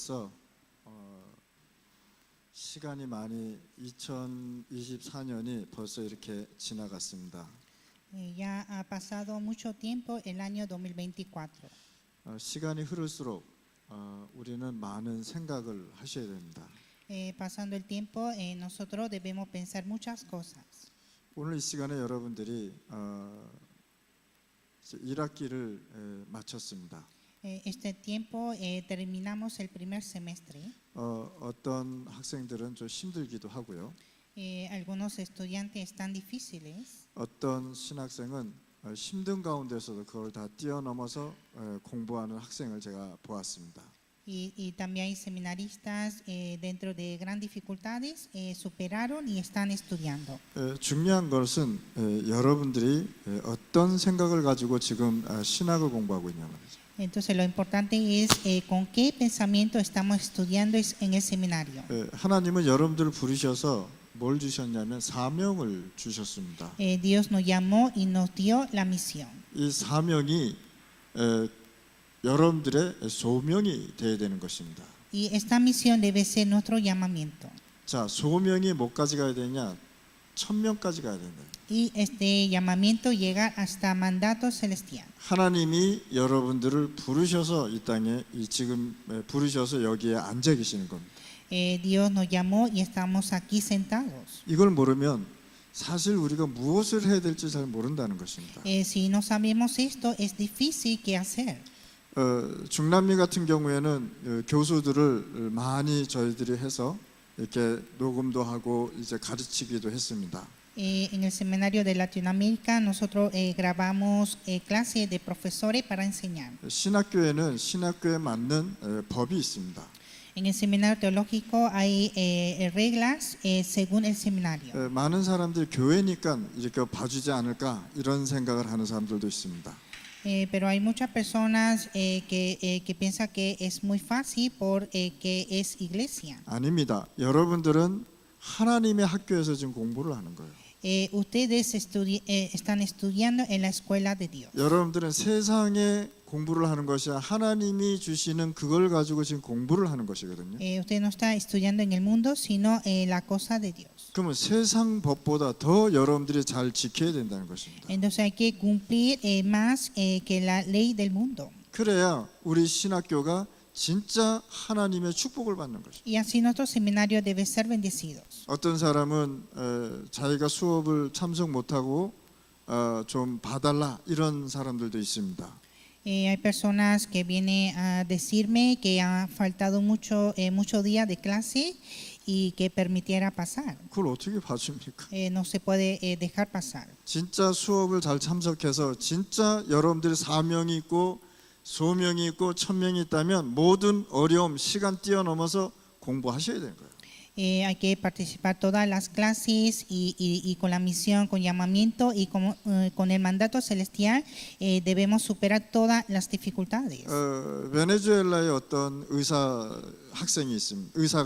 벌써 시간이 많이 2024년이 벌써 이렇게 지나갔습니다. Ya ha pasado mucho tiempo el año 2024. 시간이 흐를수록 우리는 많은 생각을 하셔야 됩니다. Pasando el tiempo, nosotros debemos pensar muchas cosas. 오늘 이 시간에 여러분들이 1학기를 마쳤습니다. Este tiempo terminamos el primer semestre. 어떤 학생들은 좀 힘들기도 하고요. Algunos estudiantes están difíciles. 어떤 신학생은 힘든 가운데서도 그걸 다 뛰어넘어서 공부하는 학생을 제가 보았습니다. Y también hay seminaristas dentro de grandes dificultades, superaron y están estudiando. 중요한 것은 여러분들이 어떤 생각을 가지고 지금 신학을 공부하고 있냐는 거죠. Entonces lo importante es con qué pensamiento estamos estudiando en el seminario. 하나님은 여러분들을 부르셔서 뭘 주셨냐면 사명을 주셨습니다. Dios nos llamó y nos dio la misión. 이 사명이 여러분들의 소명이 되어야 되는 것입니다. Y esta misión debe ser nuestro llamamiento. 자, 소명이 뭐까지 가야 되냐? 1000명까지 가야 된다. Y este llamamiento llega hasta mandato celestial. 하나님이 여러분들을 부르셔서 이 땅에 지금 부르셔서 여기에 앉아 계시는 겁니다. Dios nos llamó y estamos aquí sentados. 이걸 모르면 사실 우리가 무엇을 해야 될지 잘 모른다는 것입니다. Si no sabemos esto, es difícil qué hacer. 중남미 같은 경우에는 교수들을 많이 저희들이 해서 이렇게 녹음도 하고 이제 가르치기도 했습니다. En el seminario de Latinoamérica nosotros grabamos clases de profesores para enseñar. 신학교에는 신학교에 맞는 법이 있습니다. En el seminario teológico hay reglas según el seminario. 많은 사람들이 교회니까 이렇게 봐주지 않을까 이런 생각을 하는 사람들도 있습니다. Pero hay muchas personas que piensan que es muy fácil porque es iglesia. 아닙니다. 여러분들은 하나님의 학교에서 지금 공부를 하는 거예요. Ustedes están estudiando en la escuela de Dios. 여러분들은 세상에 공부를 하는 것이 하나님이 주시는 그걸 가지고 지금 공부를 하는 것이거든요. Usted no está estudiando en el mundo, sino la cosa de Dios. 그러면 세상 법보다 더 여러분들이 잘 지켜야 된다는 것입니다. Entonces hay que cumplir más que la ley del mundo. 그래야 우리 신학교가 진짜 하나님의 축복을 받는 것입니다. Y así nuestro seminario debe ser bendecidos. 어떤 사람은 자기가 수업을 참석 못하고 좀 봐달라 이런 사람들도 있습니다. Hay personas que vienen a decirme que ha faltado muchos días de clase y que permitiera pasar. 그걸 어떻게 봐줍니까? No se puede dejar pasar. 진짜 수업을 잘 참석해서 진짜 여러분들이 사명이 있고 소명이 있고 천명이 있다면 모든 어려움, 시간 뛰어넘어서 공부하셔야 되는 거예요. Hay que participar todas las clases y con la misión, con llamamiento y con el mandato celestial debemos superar todas las dificultades. 베네수엘라에 어떤 의사가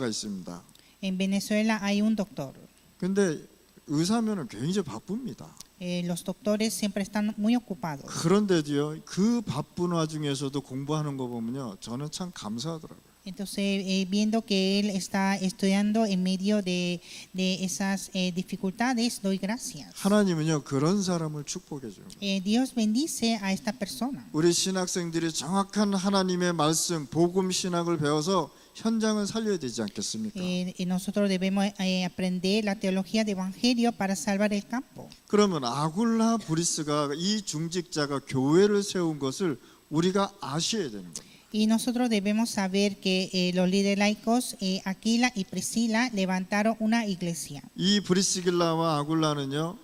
있습니다. En Venezuela hay un doctor. 근데 의사면은 굉장히 바쁩니다. Los doctores siempre están muy ocupados. 그런데도요, 그 바쁜 와중에서도 공부하는 거 보면요, 저는 참 감사하더라고요. Entonces, viendo que él está estudiando en medio de esas dificultades, doy gracias. 하나님은요, 그런 사람을 축복해 주는 거예요. Dios bendice a esta persona. 우리 신학생들이 정확한 하나님의 말씀, 복음 신학을 배워서 현장을 살려야 되지 않겠습니까? Nosotros debemos aprender la teología de evangelio para salvar el campo. 그러면 아굴라 브리스가 이 중직자가 교회를 세운 것을 우리가 아셔야 되는 겁니다. Y nosotros debemos saber que los líderes laicos, Aquila y Priscila, levantaron una iglesia. 이 브리스길라와 아굴라는요,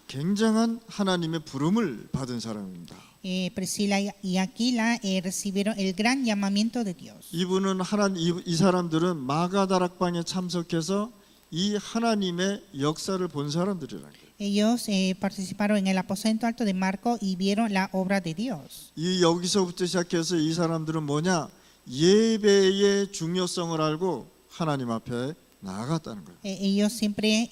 굉장한 하나님의 부름을 받은 사람입니다. Priscila y Aquila recibieron el gran llamamiento de Dios. 이분은 이 사람들은 마가다락방에 참석해서 이 하나님의 역사를 본 사람들이라는 거예요. Ellos participaron en el aposento alto de Marco y vieron la obra de Dios. 이 여기서부터 시작해서 이 사람들은 뭐냐? 예배의 중요성을 알고 하나님 앞에 나아갔다는 거예요. Ellos siempre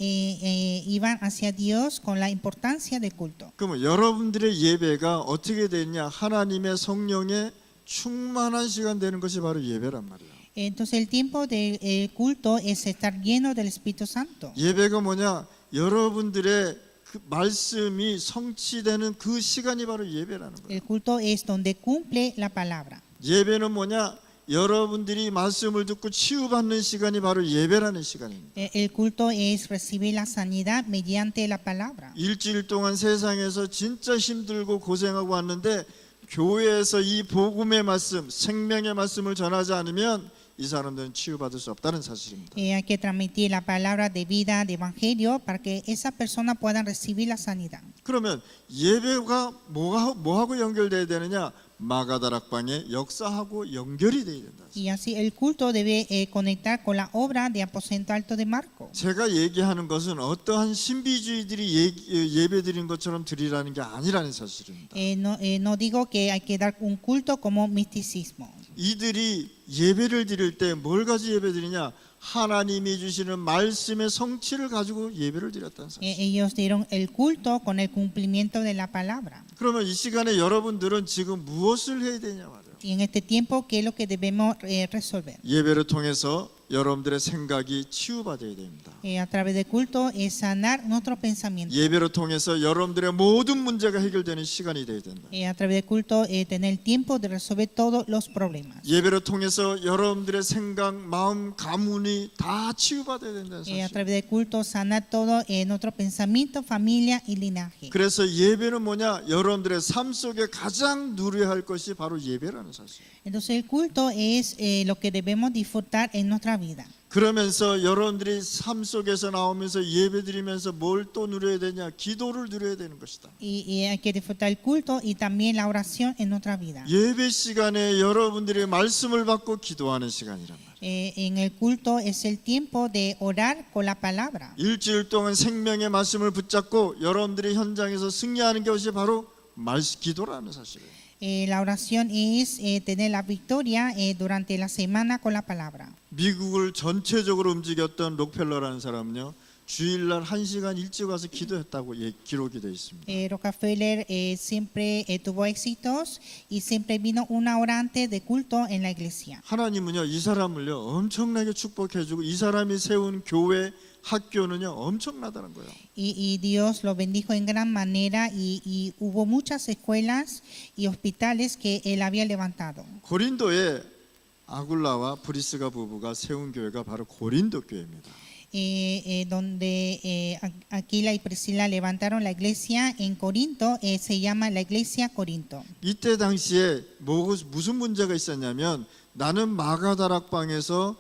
iban hacia Dios con la importancia del culto. 그러면 여러분들의 예배가 어떻게 되냐? 하나님의 성령의 충만한 시간 되는 것이 바로 예배란 말이에요. Entonces el tiempo del culto es estar lleno del Espíritu Santo. 예배가 뭐냐? 여러분들의 그 말씀이 성취되는 그 시간이 바로 예배라는 거예요. El culto es donde cumple la palabra. 예배는 뭐냐? 여러분들이 말씀을 듣고 치유받는 시간이 바로 예배라는 시간입니다. El culto es recibir la sanidad mediante la palabra. 일주일 동안 세상에서 진짜 힘들고 고생하고 왔는데 교회에서 이 복음의 말씀, 생명의 말씀을 전하지 않으면 이 사람들은 치유받을 수 없다는 사실입니다. Hay que transmitir la palabra de vida, de evangelio, para que esas personas puedan recibir la sanidad. 그러면 예배가 뭐하고 연결돼야 되느냐? 마가다락방의 역사하고 연결이 돼야 된다. Y así el culto debe conectar con la obra de Aposento Alto de Marco. 제가 얘기하는 것은 어떠한 신비주의들이 예배 드린 것처럼 드리라는 게 아니라는 사실입니다. No digo que hay que dar un culto como misticismo. 이들이 예배를 드릴 때 뭘 가지고 예배 드리냐? 하나님이 주시는 말씀의 성취를 가지고 예배를 드렸다는 사실. Ellos dieron el culto con el cumplimiento de la palabra. 그러면 이 시간에 여러분들은 지금 무엇을 해야 되냐 말이에요. Y en este tiempo, ¿qué es lo que debemos resolver? 예배를 통해서 여러분들의 생각이 치유받아야 됩니다. A través del culto es sanar nuestro pensamiento. 예배를 통해서 여러분들의 모든 문제가 해결되는 시간이 돼야 된다. A través del culto tener el tiempo de resolver todos los problemas. 예배를 통해서 여러분들의 생각, 마음, 가문이 다 치유받아야 된다는 A 사실. través del culto sanar todo nuestro pensamiento, familia y linaje. 그래서 예배는 뭐냐? 여러분들의 삶 속에 가장 누려야 할 것이 바로 예배라는 사실. Entonces el culto es lo que debemos disfrutar en nuestra vida. 그러면서 여러분들이 삶 속에서 나오면서 예배드리면서 뭘 또 누려야 되냐? 기도를 누려야 되는 것이다. Y hay que disfrutar el culto y también la oración en nuestra vida. 예배 시간에 여러분들이 말씀을 받고 기도하는 시간이란 말이에요. En el culto es el tiempo de orar con la palabra. 일주일 동안 생명의 말씀을 붙잡고 여러분들이 현장에서 승리하는 것이 바로 기도라는 사실이에요. La oración es tener la victoria durante la semana con la palabra. 미국을 전체적으로 움직였던 록펠러라는 사람은요, 주일날 1시간 일찍 와서 기도했다고 기록이 되어 있습니다. Rockefeller siempre tuvo éxitos y siempre vino una hora antes de culto en la iglesia. 하나님은요, 이 사람을요 엄청나게 축복해주고 이 사람이 세운 교회, 학교는요 엄청나다는 거예요. Y Dios lo bendijo en gran manera y hubo muchas escuelas y hospitales que él había levantado. 고린도에 아굴라와 브리스가 부부가 세운 교회가 바로 고린도 교회입니다. Donde Aquila y Priscila levantaron la iglesia en Corinto, se llama la iglesia Corinto. 이때 당시에 무슨 문제가 있었냐면 나는 마가다락방에서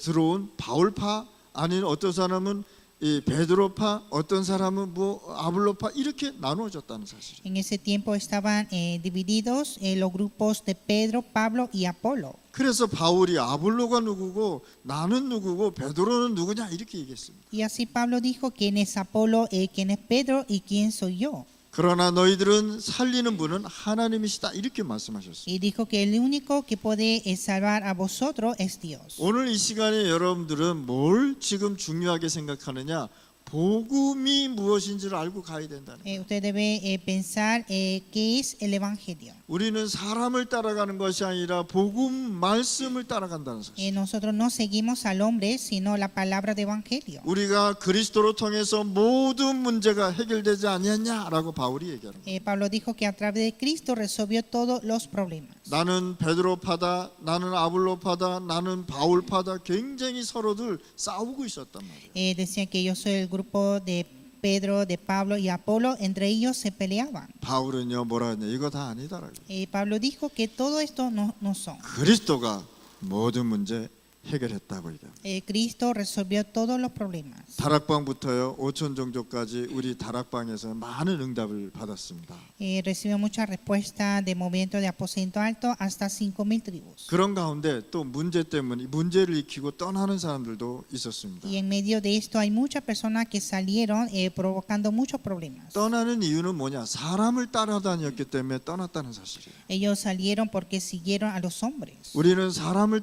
들어온 바울파, 아닌 어떤 사람은 이 베드로파, 어떤 사람은 아블로파 이렇게 나누어졌다는 사실이에요. En ese tiempo estaban divididos los grupos de Pedro, Pablo y Apolo. 그래서 바울이 아블로가 누구고 나는 누구고 베드로는 누구냐 이렇게 얘기했습니다. Y así Pablo dijo quién es Apolo, quién es Pedro y quién soy yo. 그러나 너희들은 살리는 분은 하나님이시다 이렇게 말씀하셨어요. Y dijo que el único que puede salvar a vosotros es Dios. 오늘 이 시간에 여러분들은 뭘 지금 중요하게 생각하느냐? 복음이 무엇인지를 알고 가야 된다는 거예요. Usted debe pensar qué es el evangelio. 우리는 사람을 따라가는 것이 아니라 복음 말씀을 따라간다는 사실. Nosotros no seguimos al hombre, sino la palabra de evangelio. 우리가 그리스도로 통해서 모든 문제가 해결되지 아니었냐라고 바울이 얘기하는 거예요. Pablo dijo que a través de Cristo resolvió todos los problemas. 나는 베드로파다, 나는 아블로파다, 나는 바울파다 굉장히 서로들 싸우고 있었단 말이에요. Decían que yo soy el grupo de Pedro, de Pablo y Apolo, entre ellos se peleaban. 바울은요 뭐라 했냐? 이거 다 아니다라고. Pablo dijo que todo esto no son. 그리스도가 모든 문제 해결했다고 얘기합니다. Cristo resolvió todos los problemas. 다락방부터요 5천 종족까지 우리 다락방에서 많은 응답을 받았습니다. Recibió mucha respuesta de movimiento de aposento alto hasta 5,000 tribus. 그런 가운데 또 문제 때문에 문제를 익히고 떠나는 사람들도 있었습니다. Y en medio de esto hay muchas personas que salieron provocando muchos problemas. 떠나는 이유는 뭐냐? 사람을 따라다녔기 때문에 떠났다는 사실이에요. Ellos salieron porque siguieron a los hombres. 우리는 사람을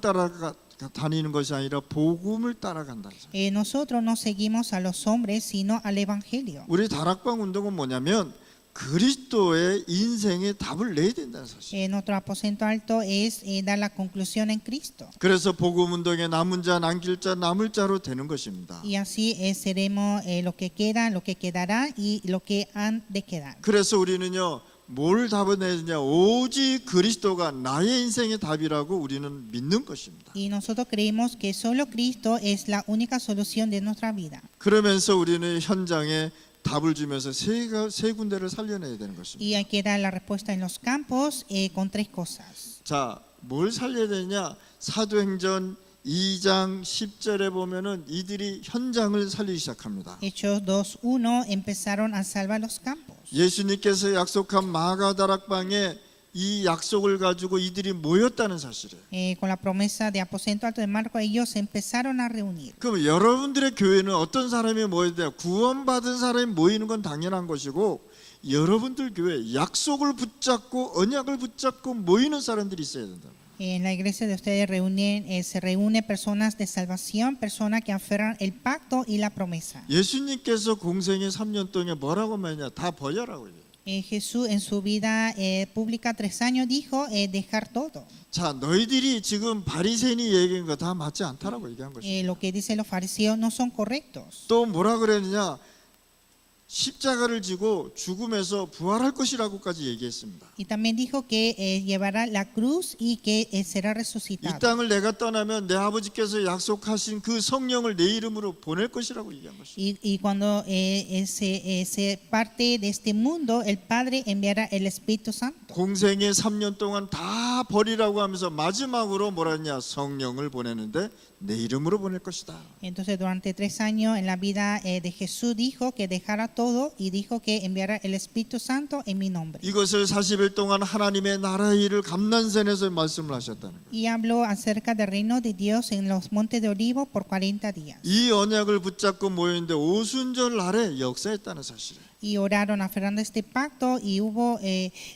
다니는 것이 아니라 복음을 따라간다는 사실. Nosotros no seguimos a los hombres, sino al evangelio. 우리 다락방 운동은 뭐냐면 그리스도의 인생의 답을 내야 된다는 사실. Nuestro aposento alto es dar la conclusión en Cristo. 그래서 복음 운동에 남은 자, 남길 자, 남을 자로 되는 것입니다. Y así seremos lo que queda, lo que quedará y lo que han de quedar. 그래서 우리는요, 뭘 답을 내야 되냐? 오직 그리스도가 나의 인생의 답이라고 우리는 믿는 것입니다. Y nosotros creemos que solo Cristo es la única solución de nuestra vida. 그러면서 우리는 현장에 답을 주면서 세 군데를 살려내야 되는 것입니다. Y hay que dar la respuesta en los campos con tres cosas. 자, 뭘 살려야 되냐? 사도행전 2장 10절에 보면은 이들이 현장을 살리기 시작합니다. Hechos 2:1 empezaron a salvar los campos. 예수님께서 약속한 마가다락방에 이 약속을 가지고 이들이 모였다는 사실이에요. Con la promesa de aposento alto de Marcos, ellos empezaron a reunir. 그럼 여러분들의 교회는 어떤 사람이 모여야 돼요? 구원받은 사람이 모이는 건 당연한 것이고, 여러분들 교회 약속을 붙잡고 언약을 붙잡고 모이는 사람들이 있어야 된다. En la iglesia de ustedes se reúnen personas de salvación, personas que aferran el pacto y la promesa. 예수님께서 공생의 3년 동안에 뭐라고 말했냐? 다 버려라고 해요. Jesús en su vida pública 3 años dijo dejar todo. 자, 너희들이 지금 바리새인이 얘기한 거 다 맞지 않다라고 얘기한 것이에요. Lo que dicen los fariseos no son correctos. 또 뭐라 그랬느냐? 십자가를 지고 죽음에서 부활할 것이라고까지 얘기했습니다. Y también dijo que llevará la cruz y que será 이 resucitado. 땅을 내가 떠나면 내 아버지께서 약속하신 그 성령을 내 이름으로 보낼 것이라고 얘기한 것입니다. Y cuando se parte de este mundo, el Padre enviará el Espíritu Santo. 공생의 3년 동안 다 버리라고 하면서 마지막으로 뭐라 했냐? 성령을 보내는데 내 이름으로 보낼 것이다. Entonces durante 3 años en la vida de Jesús dijo que dejara todo y dijo que enviará el Espíritu Santo en mi nombre. 이것을 40일 동안 하나님의 나라의 일을 감난산에서 말씀을 하셨다는 거예요. Y habló acerca del reino de Dios en los montes de Olivos por 40 días. 이 언약을 붙잡고 모였는데 오순절 날에 역사했다는 사실이에요. Y oraron aferrando este pacto y hubo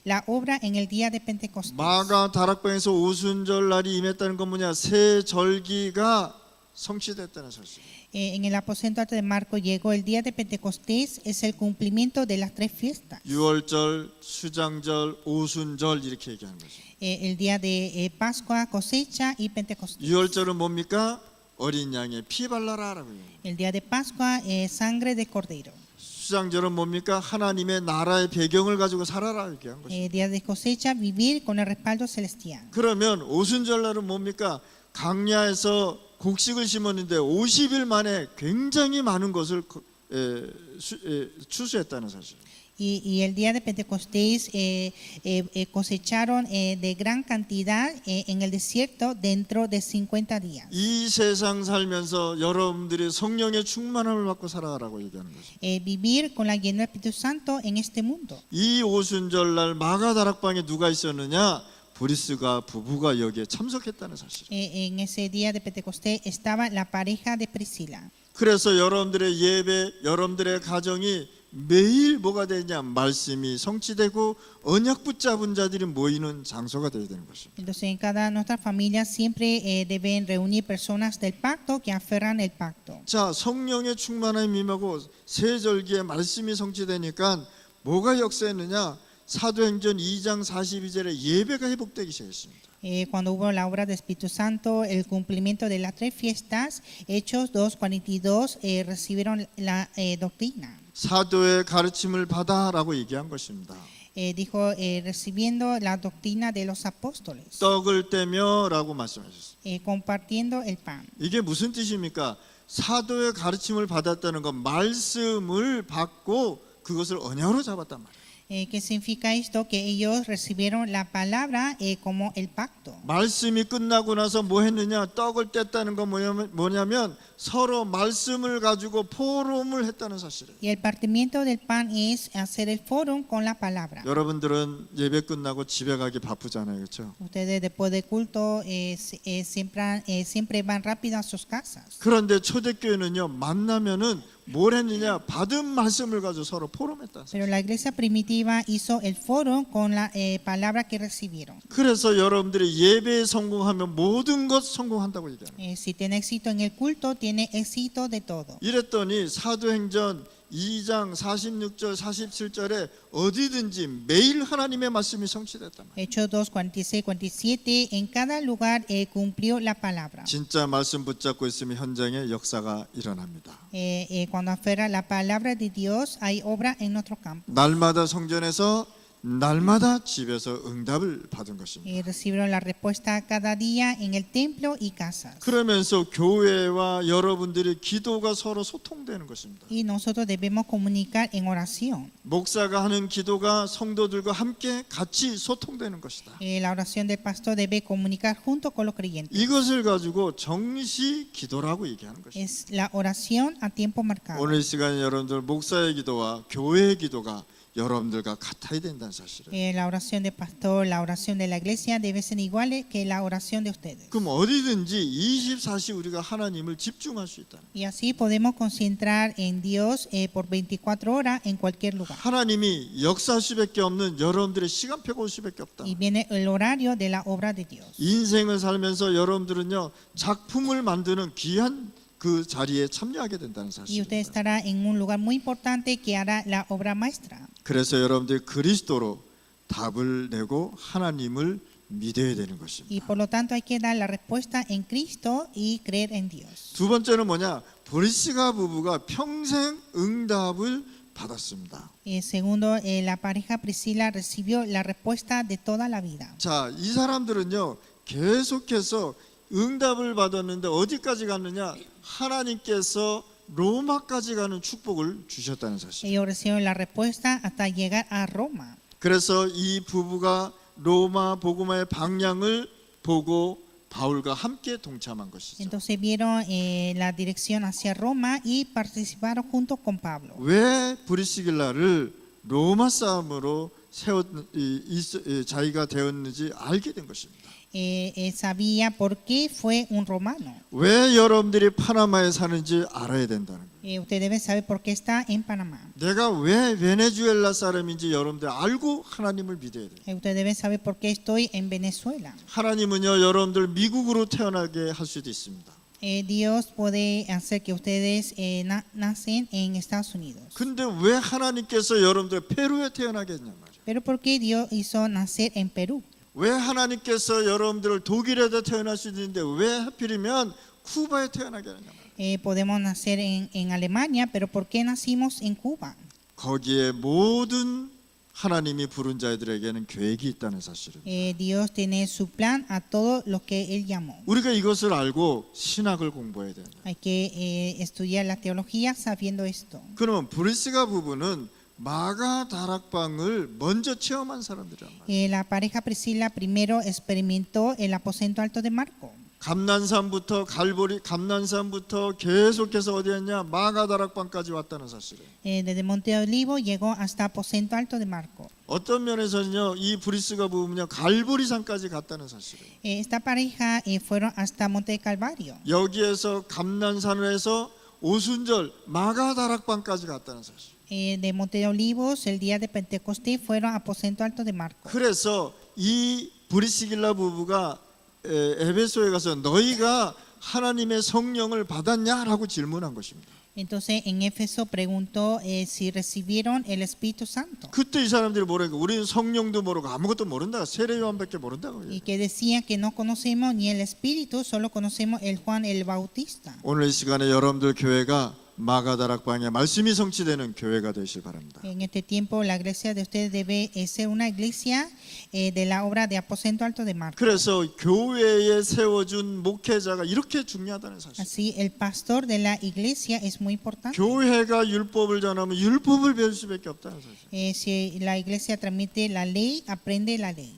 la obra en el día de Pentecostés. 마가 다락방에서 오순절 날이 임했다는 건 뭐냐? 새 절기가 성취됐다는 사실. En el aposento alto de Marcos llegó el día de Pentecostés, es el cumplimiento de las 3 fiestas. 유월절, 수장절, 오순절 이렇게 얘기하는 거죠. El día de Pascua, cosecha y Pentecostés. 유월절은 뭡니까? 어린 양의 피 발라라라고 해요. El día de Pascua, sangre de cordero. 수장절은 뭡니까? 하나님의 나라의 배경을 가지고 살아라 이렇게 한 것이죠. Día de cosecha, vivir con el respaldo celestial. 그러면 오순절날은 뭡니까? 강야에서 곡식을 심었는데 50일 만에 굉장히 많은 것을 추수했다는 사실. Y el día de Pentecostés cosecharon de gran cantidad en el desierto dentro de 50 días. 이 세상 살면서 여러분들이 성령의 충만함을 받고 살아가라고 얘기하는 거죠. Vivir con la llenura del Espíritu Santo en este mundo. 이 오순절날 마가다락방에 누가 있었느냐? 브리스가 부부가 여기에 참석했다는 사실. En ese día de Pentecostés estaba la pareja de Priscila. 그래서 여러분들의 예배, 여러분들의 가정이 매일 뭐가 되냐? 말씀이 성취되고 언약 붙잡은 자들이 모이는 장소가 되어야 되는 것입니다. Entonces en cada nuestra familia siempre deben reunir personas del pacto que aferran el pacto. 자, 성령의 충만함이 임하고 새 절기에 말씀이 성취되니까 뭐가 역사했느냐? 사도행전 2장 42절에 예배가 회복되기 시작했습니다. Cuando hubo la obra del Espíritu Santo, el cumplimiento de las 3 fiestas, Hechos 2:42 recibieron la doctrina. 사도의 가르침을 받아라고 얘기한 것입니다. Dijo recibiendo la doctrina de los apóstoles, 떡을 떼며라고 말씀하셨어요. compartiendo el pan. 이게 무슨 뜻입니까? 사도의 가르침을 받았다는 건 말씀을 받고 그것을 언약으로 잡았단 말이에요. ¿Qué significa esto? Que ellos recibieron la palabra como el pacto. 말씀이 끝나고 나서 뭐 했느냐? 떡을 뗐다는 건 뭐냐면 서로 말씀을 가지고 포럼을 했다는 사실이에요. Y el partimiento del pan es hacer el fórum con la palabra. 여러분들은 예배 끝나고 집에 가기 바쁘잖아요, 그렇죠? Ustedes después del culto siempre van rápido a sus casas. 그런데 초대교회는요, 만나면은 뭘 했느냐? 받은 말씀을 가지고 서로 포럼했다. Pero la iglesia primitiva hizo el foro con la palabra que recibieron. 그래서 여러분들이 예배에 성공하면 모든 것 성공한다고 얘기하는 거예요. Si tiene éxito en el culto, tiene éxito de todo. 이랬더니 사도행전 2장 46절 47절에 어디든지 매일 하나님의 말씀이 성취됐단 말이에요. Hechos 2, 46, 47, en cada lugar cumplió la palabra. 진짜 말씀 붙잡고 있으면 현장에 역사가 일어납니다. Cuando aferra la palabra de Dios, hay obra en nuestro campo. 날마다 성전에서 날마다 집에서 응답을 받은 것입니다. Recibieron la respuesta cada día en el templo y casas. 그러면서 교회와 여러분들의 기도가 서로 소통되는 것입니다. Y nosotros debemos comunicar en oración. 목사가 하는 기도가 성도들과 함께 같이 소통되는 것이다. La oración del pastor debe comunicar junto con los creyentes. 이것을 가지고 정시 기도라고 얘기하는 것입니다. Es la oración a tiempo marcado. 오늘 이 시간에 여러분들 목사의 기도와 교회의 기도가 여러분들과 같아야 된다는 사실을. La oración del pastor, la oración de la iglesia debe ser igual que la oración de ustedes. 그럼 어디든지 24시 우리가 하나님을 집중할 수 있다는. Y así podemos concentrar en Dios por 24 horas en cualquier lugar. 하나님이 역사할 수밖에 없는 여러분들의 시간표가 올 수밖에 없다. Y viene el horario de la obra de Dios. 인생을 살면서 여러분들은요 작품을 만드는 귀한 그 자리에 참여하게 된다는 Y usted 사실입니다. estará en un lugar muy importante que hará la obra maestra. 그래서 여러분들이 그리스도로 답을 내고 하나님을 믿어야 되는 것입니다. Y por lo tanto hay que dar la respuesta en Cristo y creer en Dios. 두 번째는 뭐냐? 브리스가 부부가 평생 응답을 받았습니다. Segundo, la pareja Priscila recibió la respuesta de toda la vida. 자, 이 사람들은요 계속해서 응답을 받았는데 어디까지 갔느냐? 하나님께서 로마까지 가는 축복을 주셨다는 사실. Ellos recibieron la respuesta hasta llegar a Roma. 그래서 이 부부가 로마 복음화의 방향을 보고 바울과 함께 동참한 것이죠. Entonces vieron la dirección hacia Roma y participaron junto con Pablo. 왜 브리스길라를 로마 싸움으로 자기가 되었는지 알게 된 것입니다. Sabía por qué fue un romano. 왜 여러분들이 파나마에 사는지 알아야 된다는 거예요. Usted debe saber por qué está en Panamá. 내가 왜 베네수엘라 사람인지 여러분들 알고 하나님을 믿어야 돼요. Usted debe saber por qué estoy en Venezuela. 하나님은요 여러분들 미국으로 태어나게 할 수도 있습니다. Dios puede hacer que ustedes nacen en Estados Unidos. 근데 왜 하나님께서 여러분들 페루에 태어나게 했냐 말이에요. Pero ¿por qué Dios hizo nacer en Perú? 왜 하나님께서 여러분들을 독일에다 태어날 수 있는데 왜 하필이면 쿠바에 태어나게 하느냐 말이에요. Podemos nacer en Alemania, pero ¿por qué nacimos en Cuba? 거기에 모든 하나님이 부른 자들에게는 계획이 있다는 사실을. Dios tiene su plan a todos los que Él llamó. 우리가 이것을 알고 신학을 공부해야 돼요. Hay que estudiar la teología sabiendo esto. 그러면 브리스가 부부는 마가 다락방을 먼저 체험한 사람들이란 말이에요. La pareja Priscila primero experimentó el aposento alto de Marco. 감난산부터 계속해서 어디였냐 마가 다락방까지 왔다는 사실이에요. Desde Monte Olivo llegó hasta aposento alto de Marco. 어떤 면에서는요 이 브리스가 부부는요 갈보리산까지 갔다는 사실이에요. Esta pareja fueron hasta Monte Calvario. 여기에서 감난산에서 오순절 마가 다락방까지 갔다는 사실. De Monte de Olivos, el día de Pentecostés, fueron a aposento alto de Marco. 그래서 이 브리스길라 부부가 에베소에 가서 너희가 하나님의 성령을 받았냐라고 질문한 것입니다. Entonces en Éfeso preguntó si recibieron el Espíritu Santo. 그때 이 사람들이 뭐라고 우리는 성령도 모르고 아무것도 모른다. 세례 요한밖에 모른다고. Y que decían que no conocemos ni el Espíritu, solo conocemos el Juan el Bautista. 오늘 이 시간에 여러분들 교회가 마가다락방의 말씀이 성취되는 교회가 되시길 바랍니다. En este tiempo la iglesia de ustedes debe ser una iglesia de la obra de aposento alto de Marco. 그래서 교회에 세워준 목회자가 이렇게 중요하다는 사실. Así el pastor de la iglesia es muy importante. 교회가 율법을 전하면 율법을 배울 수밖에 없다는 사실. Si la iglesia transmite la ley, aprende la ley.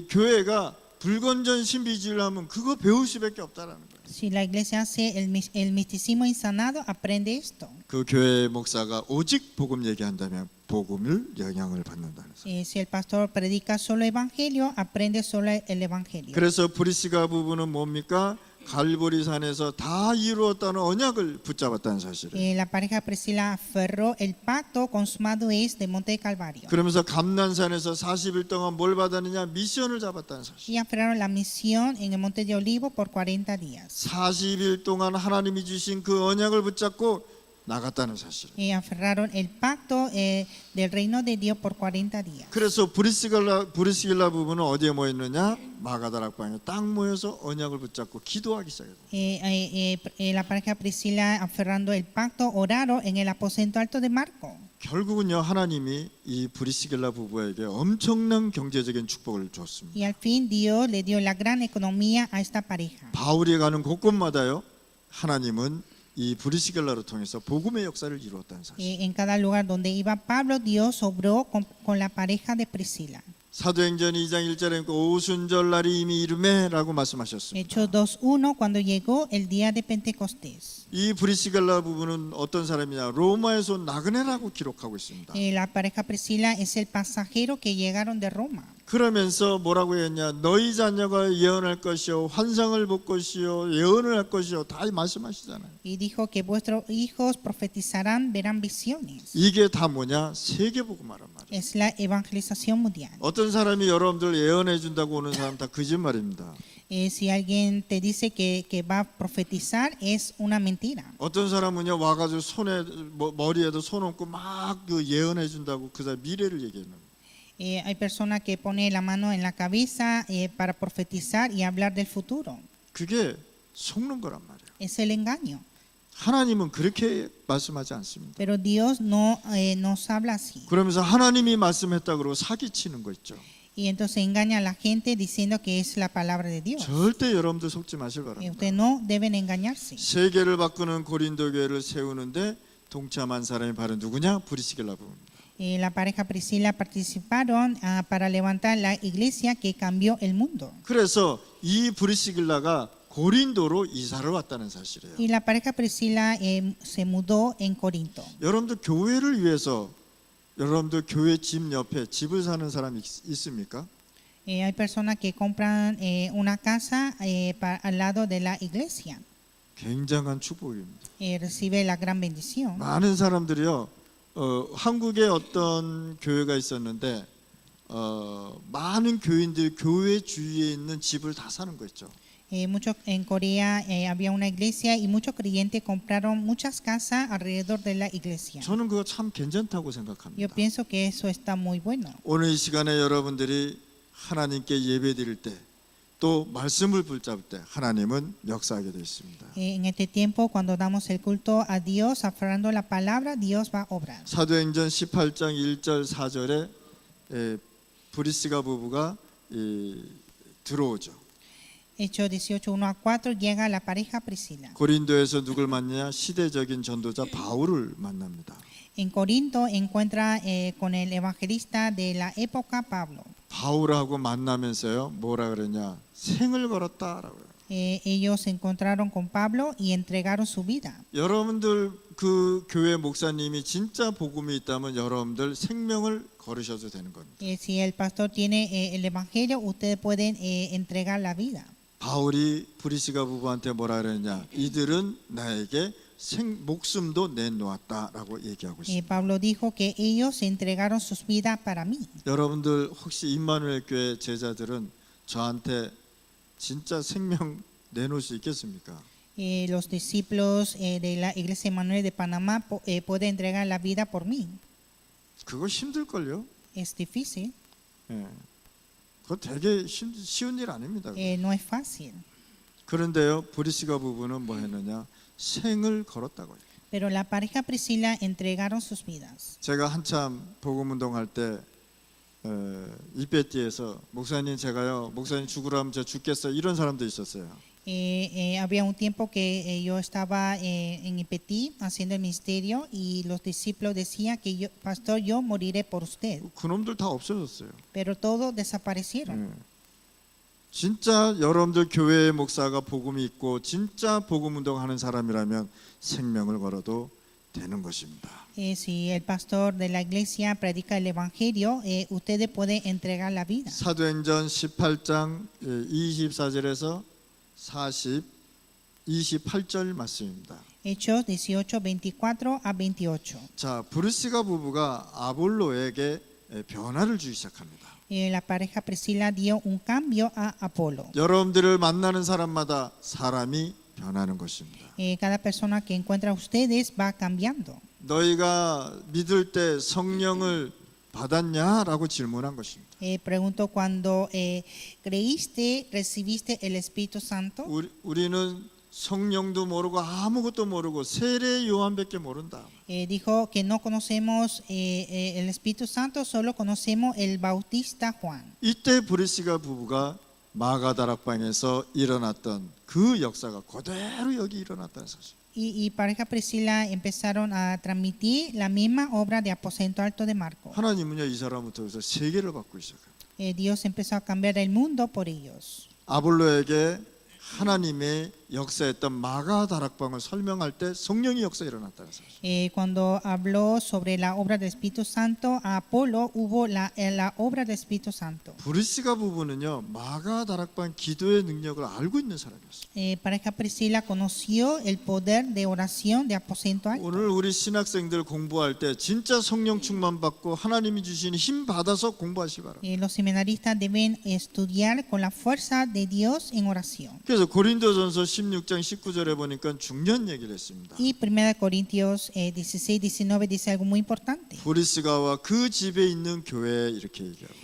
교회가 불건전 신비주의를 하면 그거 배울 수밖에 없다라는 거예요. Si la iglesia hace el misticismo insanado, aprende esto. 그 교회 목사가 오직 복음 얘기한다면 복음을 영향을 받는다는 사실. Si el pastor predica solo evangelio, aprende solo el evangelio. 그래서 브리스가 부부는 뭡니까? 갈보리산에서 다 이루었다는 언약을 붙잡았다는 사실이에요. La pareja Priscila aferró el pacto consumado es de Monte Calvario. 그러면서 감난산에서 40일 동안 뭘 받았느냐? 미션을 잡았다는 사실. Y aferraron la misión en el Monte de Olivo por 40 días. 40일 동안 하나님이 주신 그 언약을 붙잡고 나갔다는 사실이에요. aferraron el pacto del reino de Dios por 40 días. 그래서 브리스길라 부부는 어디에 모였느냐? 마가다락방에 딱 모여서 언약을 붙잡고 기도하기 시작해요. La pareja Priscila, aferrando el pacto, oraron en el aposento alto de Marco. 결국은요, 하나님이 이 브리스길라 부부에게 엄청난 경제적인 축복을 줬습니다. Y al fin Dios le dio la gran economía a esta pareja. 바울이 가는 곳곳마다요, 하나님은 이 브리스길라를 통해서 복음의 역사를 이루었다는 사실. En cada lugar donde iba Pablo, Dios obró con la pareja de Priscila. 사도행전 2장 1절에 오순절 날이 이미 이르매라고 말씀하셨습니다. Hechos 2:1, cuando llegó el día de Pentecostés. 이 브리스길라 부부는 어떤 사람이냐? 로마에서 온 나그네라고 기록하고 있습니다. La pareja Priscila es el pasajero que llegaron de Roma. 그러면서 뭐라고 했냐? 너희 자녀가 예언할 것이요, 환상을 볼 것이요, 예언을 할 것이요, 다 말씀하시잖아요. Y dijo que vuestros hijos profetizarán, verán visiones. 이게 다 뭐냐? 세계복음화란 말이에요. Es la evangelización mundial. 어떤 사람이 여러분들 예언해 준다고 오는 사람 다 거짓말입니다. Si alguien te dice que va a profetizar, es una mentira. 어떤 사람은요, 와가지고 손에 머리에도 손 얹고 막 그 예언해 준다고 그 사람 미래를 얘기하는 거예요. Hay personas que ponen la mano en la cabeza para profetizar y hablar del futuro. 그게 속는 거란 말이에요. Es el engaño. 하나님은 그렇게 말씀하지 않습니다. Pero Dios no nos habla así. 그러면서 하나님이 말씀했다 그러고 사기치는 거 있죠. Y entonces engaña a la gente diciendo que es la palabra de Dios. 절대 여러분들 속지 마실 바랍니다. Ustedes no deben engañarse. 세계를 바꾸는 고린도 교회를 세우는데 동참한 사람이 바로 누구냐? 브리스길라 부부입니다. La pareja Priscila participaron para levantar la iglesia que cambió el mundo. 그래서 이 브리스길라가 고린도로 이사를 왔다는 사실이에요. Y la pareja Priscila se mudó en Corinto. 여러분들 교회를 위해서 여러분들 교회 집 옆에 집을 사는 사람이 있습니까? Hay personas que compran una casa al lado de la iglesia. 굉장한 축복입니다. Recibe la gran bendición. 많은 사람들이요, 한국에 어떤 교회가 있었는데 많은 교인들이 교회 주위에 있는 집을 다 사는 거 있죠. En Corea había una iglesia y muchos creyentes compraron muchas casas alrededor de la iglesia. 저는 그거 참 괜찮다고 Yo 생각합니다. pienso que eso está muy bueno. 오늘 이 시간에 여러분들이 하나님께 예배드릴 때 또 말씀을 붙잡을 때 하나님은 역사하게 되어 있습니다. En este tiempo, cuando damos el culto a Dios, aferrando la palabra, Dios va a obrar. 사도행전 18장 1절 4절에 브리스가 부부가 들어오죠. Hechos 18:1-4 llega la pareja Priscila. 고린도에서 누굴 만나냐? 시대적인 전도자 바울을 만납니다. En Corinto encuentra con el evangelista de la época Pablo. 바울하고 만나면서요, 뭐라 그러냐? 생을 걸었다라고요. Ellos se encontraron con Pablo y entregaron su vida. 여러분들 그 교회 목사님이 진짜 복음이 있다면 여러분들 생명을 걸으셔도 되는 겁니다. Si el pastor tiene el evangelio, ustedes pueden entregar la vida. 바울이 브리스가 부부한테 뭐라 그랬냐? 이들은 나에게 목숨도 내놓았다라고 얘기하고 있습니다. Pablo dijo que ellos entregaron sus vidas para mí. 여러분들 혹시 임마누엘 교회 제자들은 저한테 진짜 생명 내놓을 수 있겠습니까? Los discípulos de la Iglesia Emmanuel de Panamá pueden entregar la vida por mí. 그거 힘들걸요? Es difícil, 예. 그거 되게 쉬운 일 아닙니다. no es fácil. 그런데요, 브리스가 부부는 뭐 했느냐? 생을 걸었다고요. Pero la pareja Priscila entregaron sus vidas. 제가 한참 복음 운동할 때 이베티에서 목사님 제가요, 목사님 죽으라면 저 죽겠어요, 이런 사람도 있었어요. Había un tiempo que yo estaba en Ipetí haciendo el ministerio y los discípulos decían que yo, pastor, yo moriré por usted. 그놈들 다 없어졌어요. Pero todos desaparecieron. 예. 진짜 여러분들 교회의 목사가 복음이 있고 진짜 복음 운동하는 사람이라면 생명을 걸어도 되는 것입니다. Si el pastor de la iglesia predica el evangelio, ustedes pueden entregar la vida. 사도행전 18장 24절에서 28절 말씀입니다. Hechos 18:24-28. 자, 브루스가 부부가 아볼로에게 변화를 주기 시작합니다. La pareja Priscila dio un cambio a Apolo. 여러분들을 만나는 사람마다 사람이 변하는 것입니다. Cada persona que encuentra a ustedes va cambiando. 너희가 믿을 때 성령을 받았냐라고 질문한 것입니다. Pregunto, cuando creíste, recibiste el Espíritu Santo. 우리는 성령도 모르고 아무것도 모르고 세례 요한밖에 모른다. Dijo que no conocemos el Espíritu Santo, solo conocemos el Bautista Juan. 이때 브리스가 부부가 마가다락방에서 일어났던 그 역사가 그대로 여기 일어났다는 사실. Y pareja Priscila empezaron a transmitir la misma obra de Aposento Alto de Marco. 하나님은요 이 사람을 통해서 세계를 바꾸기 시작해요. Dios empezó a cambiar el mundo por ellos. 아볼로에게 하나님의 역사했던 마가다락방을 설명할 때 성령의 역사 일어났다는 사실. Cuando habló sobre la obra del Espíritu Santo, a Apolo hubo la obra del Espíritu Santo. 브리스가 부부는요 마가다락방 기도의 능력을 알고 있는 사람이었어요. Pareja Priscila conoció el poder de oración de Aposento Alto. 오늘 우리 신학생들 공부할 때 진짜 성령 충만 받고 하나님이 주시는 힘 받아서 공부하시 바랍니다. Los seminaristas deben estudiar con la fuerza de Dios en oración. 그래서 고린도전서 16장 19절에 보니까 중요한 얘기를 했습니다. Y 1 Corintios 16, 19 dice algo muy importante. 브리스가와 그 집에 있는 교회에 이렇게 얘기하고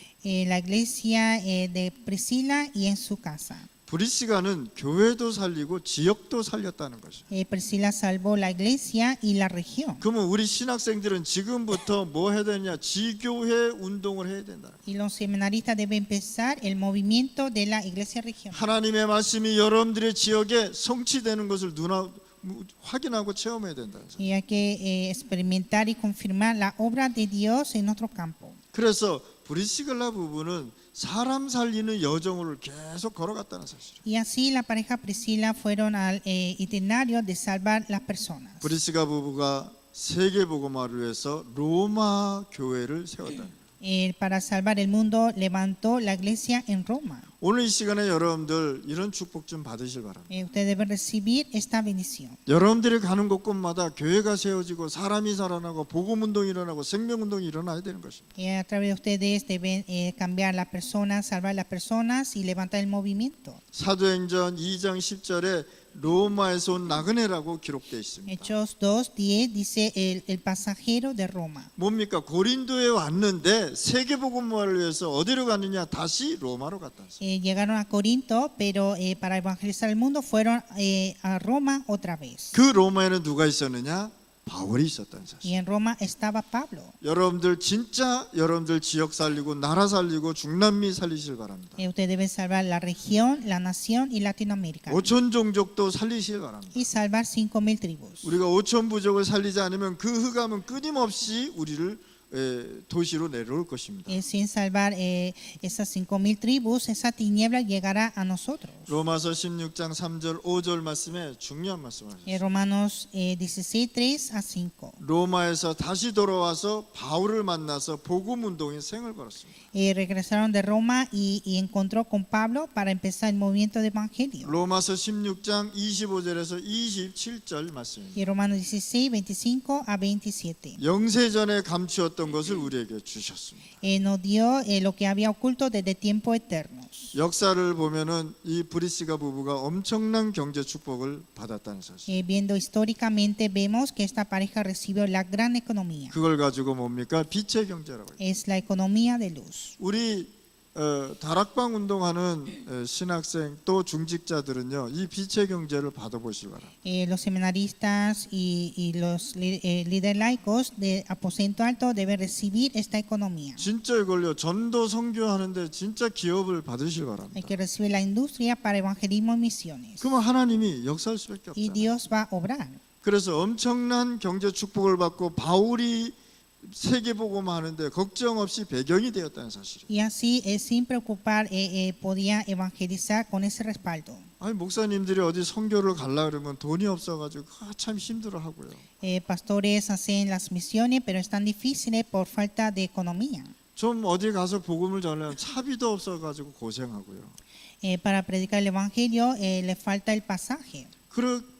La iglesia de Priscila y en su casa. 브리스가는 교회도 살리고 지역도 살렸다는 것이죠. Priscila salvó la iglesia y la región. 그러면 우리 신학생들은 지금부터 뭐 해야 되냐? 지교회 운동을 해야 된다. Y los seminaristas deben empezar el movimiento de la iglesia regional. 하나님의 말씀이 여러분들의 지역에 성취되는 것을 확인하고 체험해야 된다. Y hay que experimentar y confirmar la obra de Dios en nuestro campo. 그래서 브리스길라 부부는 사람 살리는 여정을 계속 걸어갔다는 사실. Y así la pareja Priscila fueron al itinerario de salvar las personas. 브리스가 부부가 세계 복음화를 위해서 로마 교회를 세웠다는 거예요. Para salvar el mundo levantó la iglesia en Roma. 오늘 이 시간에 여러분들 이런 축복 좀 받으실 바랍니다. Ustedes deben recibir esta bendición. 여러분들이 가는 곳곳마다 교회가 세워지고 사람이 살아나고 복음운동이 일어나고 생명운동이 일어나야 되는 것입니다. A través de ustedes deben cambiar las personas, salvar las personas y levantar el movimiento. 사도행전 2장 10절에 로마에서 온 나그네라고 기록되어 있습니다. Hechos 2:10 dice el pasajero de Roma. 뭡니까? 고린도에 왔는데 세계복음화를 위해서 어디로 갔느냐? 다시 로마로 갔다 왔어요. Llegaron a Corinto, pero para evangelizar el mundo fueron a Roma otra vez. 그 로마에는 누가 있었느냐? 바울이 있었다는 사실. Y en Roma estaba Pablo. 여러분들 진짜 여러분들 지역 살리고 나라 살리고 중남미 살리시길 바랍니다. Ustedes deben salvar la región, la nación y Latinoamérica. 5천 종족도 살리시길 바랍니다. Y salvar 5,000 tribus. 우리가 5천 부족을 살리지 않으면 그 흑암은 끊임없이 우리를 도시로 내려올 것입니다. Sin salvar esas 5,000 tribus, esa tiniebla llegará a nosotros. 로마서 16장 3절 5절 말씀에 중요한 말씀하셨어요. Romanos 16, 3 a 5. 로마에서 다시 돌아와서 바울을 만나서 복음 운동에 생을 걸었습니다. Regresaron de Roma y encontró con Pablo para empezar el movimiento de evangelio. 로마서 16장 25절에서 27절 말씀입니다. Y Romanos 16, 25 a 27. 영세전에 감추었던 것을 우리에게 주셨습니다. Nos dio lo que había oculto desde tiempos eternos. 역사를 보면은 이 브리스가 부부가 엄청난 경제 축복을 받았다는 사실. Viendo históricamente vemos que esta pareja recibió la gran economía. 그걸 가지고 뭡니까? 빛의 경제라고 해요. Es la economía de luz. 우리 다락방 운동하는 신학생 또 중직자들은요 이 빛의 경제를 받아보시기 바랍니다. Los seminaristas y los líderes laicos de Aposento Alto deben recibir esta economía. 진짜 이걸요 전도 선교하는데 진짜 기업을 받으시기 Hay 바랍니다. que recibir la industria para evangelismo y misiones. 그러면 하나님이 역사할 수밖에 Y 없잖아요. Dios va a obrar. 그래서 엄청난 경제 축복을 받고 바울이 세계복음 하는데 걱정 없이 배경이 되었다는 사실이에요. Y así, sin preocupar, podía evangelizar con ese respaldo. 아니 목사님들이 어디 선교를 가려 그러면 돈이 없어가지고 참 힘들어하고요. Pastores hacen las misiones, pero están difíciles por falta de economía. 좀 어디 가서 복음을 전하면 차비도 없어가지고 고생하고요. Para predicar el evangelio le falta el pasaje.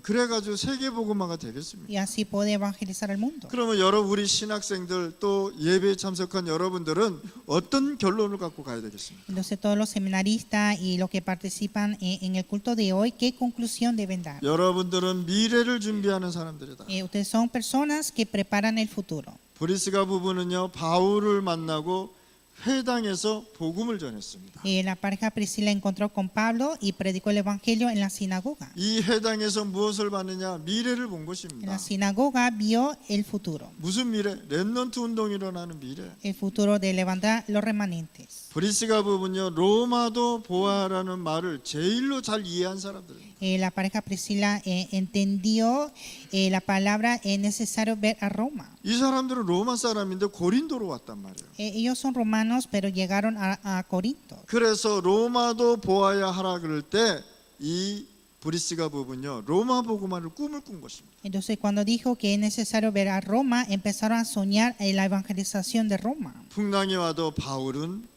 그래가지고 세계 복음화가 되겠습니다. y así puede evangelizar al mundo. 그러면 우리 신학생들 또 예배에 참석한 여러분들은 어떤 결론을 갖고 가야 되겠습니까? Entonces todos los seminaristas y los que participan en el culto de hoy, ¿qué conclusión deben dar? 여러분들은 미래를 준비하는 사람들이다. Ustedes son personas que preparan el futuro. 브리스가 부부는요 바울을 만나고 회당에서 복음을 전했습니다. La pareja Priscila encontró con Pablo y predicó el evangelio en la sinagoga. 이 회당에서 무엇을 봤느냐? 미래를 본 En 것입니다. la sinagoga vio el futuro, 무슨 미래? 렘넌트 운동이 일어나는 미래. el futuro de levantar los remanentes. 브리스가 부부는요 로마도 보아라는 말을 제일로 잘 이해한 사람들입니다. La pareja Priscila entendió la palabra es necesario ver a Roma. 이 사람들은 로마 사람인데 고린도로 왔단 말이에요. Ellos son romanos, pero llegaron a Corinto. 그래서 로마도 보아야 하라 그럴 때 이 브리스가 부부는요 로마 복음화를 꿈을 꾼 것입니다. Entonces, cuando dijo que es necesario ver a Roma, empezaron a soñar en la evangelización de Roma. 풍랑이 와도 바울은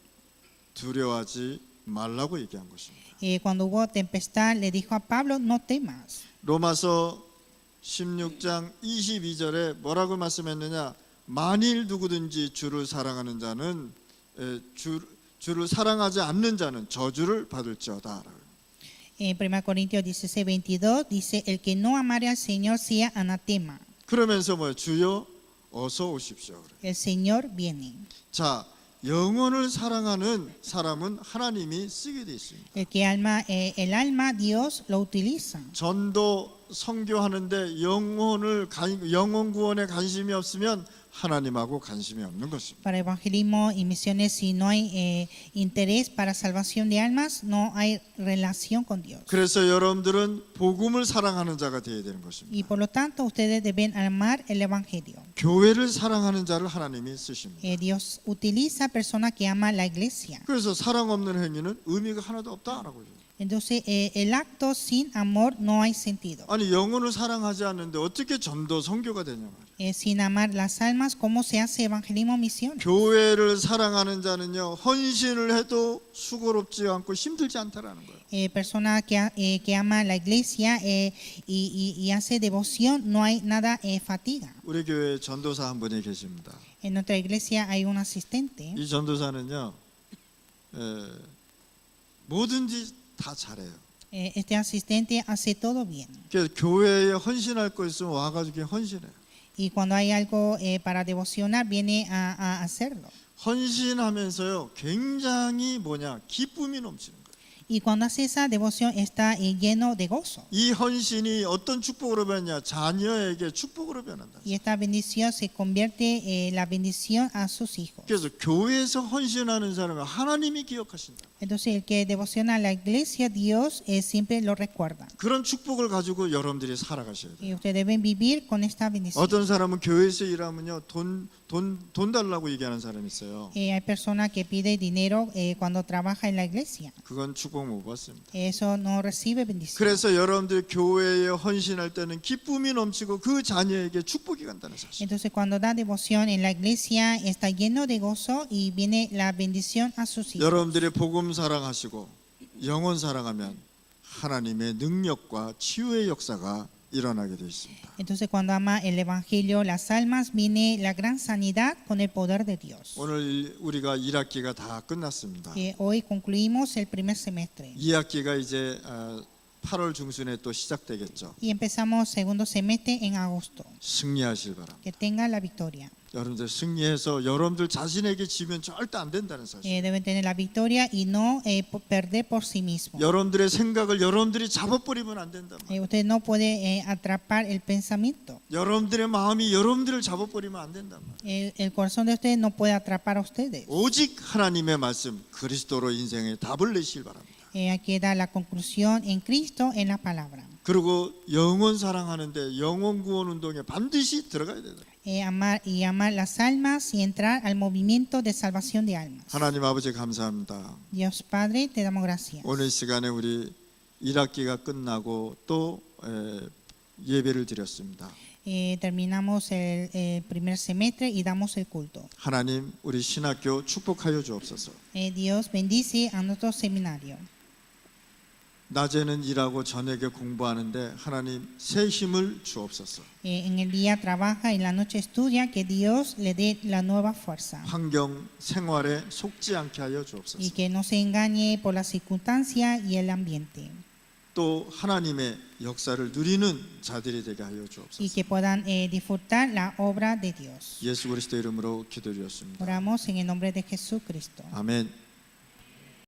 두려워하지 말라고 얘기한 것입니다. Cuando hubo tempestad, le dijo a Pablo, no temas. 로마서 16장 22절에 뭐라고 말씀했느냐? 만일 누구든지 주를 사랑하는 자는 주를 사랑하지 않는 자는 저주를 받을지어다. En 1 Corintios 16:22 dice, el que no amare al Señor sea anatema. 그러면서 뭐예요? 주여 어서 오십시오. El Señor viene. 자, 영혼을 사랑하는 사람은 하나님이 쓰게 돼 있습니다. El alma Dios lo utiliza. 전도 선교하는데 영혼 구원에 관심이 없으면 하나님하고 관심이 없는 것입니다. Para evangelismo y misiones, si no hay interés para salvación de almas, no hay relación con Dios. 그래서 여러분들은 복음을 사랑하는 자가 되어야 되는 것입니다. Y por lo tanto, ustedes deben amar el evangelio. 교회를 사랑하는 자를 하나님이 쓰십니다. Dios utiliza personas que aman la iglesia. 그래서 사랑 없는 행위는 의미가 하나도 없다라고 해요. Entonces, el acto sin amor no hay sentido. 아니 영혼을 사랑하지 않는데 어떻게 전도 선교가 되냐 말이에요. Sin amar las almas, ¿cómo se hace evangelismo misiones? 교회를 사랑하는 자는요 헌신을 해도 수고롭지 않고 힘들지 않다라는 거예요. Persona que ama la iglesia y hace devoción, no hay nada fatiga. 우리 교회에 전도사 한 분이 계십니다. En nuestra iglesia hay un asistente. 이 전도사는요 뭐든지 다 잘해요. Este asistente hace todo bien. 그래서 교회에 헌신할 거 있으면 와가지고 헌신해요. Y cuando hay algo para devocionar, viene a hacerlo. 헌신하면서요 굉장히 기쁨이 넘치는 거예요. Y cuando hace esa devoción está lleno de gozo. 이 헌신이 어떤 축복으로 변하냐? 자녀에게 축복으로 변한다. Y esta bendición se convierte la bendición a sus hijos. 그래서 교회에서 헌신하는 사람은 하나님이 기억하신다. Entonces el que devociona a la iglesia, Dios siempre lo recuerda. 그런 축복을 가지고 여러분들이 살아가셔야 돼요. Y ustedes deben vivir con esta bendición. 어떤 사람은 교회에서 일하면요 돈 달라고 얘기하는 사람이 있어요. Hay personas que piden dinero cuando trabaja en la iglesia. 그건 축복 못 받습니다. Eso no recibe bendición. 그래서 여러분들 교회에 헌신할 때는 기쁨이 넘치고 그 자녀에게 축복이 간다는 사실. Entonces cuando da devoción en la iglesia está lleno de gozo y viene la bendición a sus hijos. 여러분들이 복음 사랑하시고 영혼 사랑하면 하나님의 능력과 치유의 역사가 일어나게 되어 있습니다. Entonces cuando ama el evangelio, las almas, viene la gran sanidad con el poder de Dios. 오늘 우리가 1학기가 다 끝났습니다. Hoy concluimos el primer semestre 2학기가 이제 8월 중순에 또 시작되겠죠. y empezamos segundo semestre en agosto. 승리하실 바랍니다. Que tenga la victoria. 여러분들 승리해서 여러분들 자신에게 지면 절대 안 된다는 사실. Deben tener la victoria y no perder por sí mismo. 여러분들의 생각을 여러분들이 잡아버리면 안 된다. Usted no puede atrapar el pensamiento. 여러분들의 마음이 여러분들을 잡아버리면 안 된다. El corazón de ustedes no puede atrapar a ustedes. 오직 하나님의 말씀 그리스도로 인생에 답을 내시길 바랍니다. Aquí da la conclusión en Cristo, en la palabra. 그리고 영혼 사랑하는데 영혼 구원 운동에 반드시 들어가야 된다. Amar las almas y entrar al movimiento de salvación de almas. 하나님 아버지 감사합니다. Dios Padre, te damos gracias. 오늘 시간에 우리 1학기가 끝나고 또 예배를 드렸습니다. Terminamos el primer semestre y damos el culto. 하나님 우리 신학교 축복하여 주옵소서. Dios bendice a nuestro seminario. 낮에는 일하고 저녁에 공부하는데 하나님 새 힘을 주옵소서. En el día trabaja, en la noche estudia, que Dios le dé la nueva fuerza. 환경, 생활에 속지 않게 하여 Y 주옵소서. que no se engañe por la circunstancia y el ambiente. 또 하나님의 역사를 누리는 자들이 되게 하여 Y 주옵소서. que puedan disfrutar la obra de Dios. 예수 그리스도 이름으로 기도드렸습니다. Oramos en el nombre de Jesucristo. 아멘.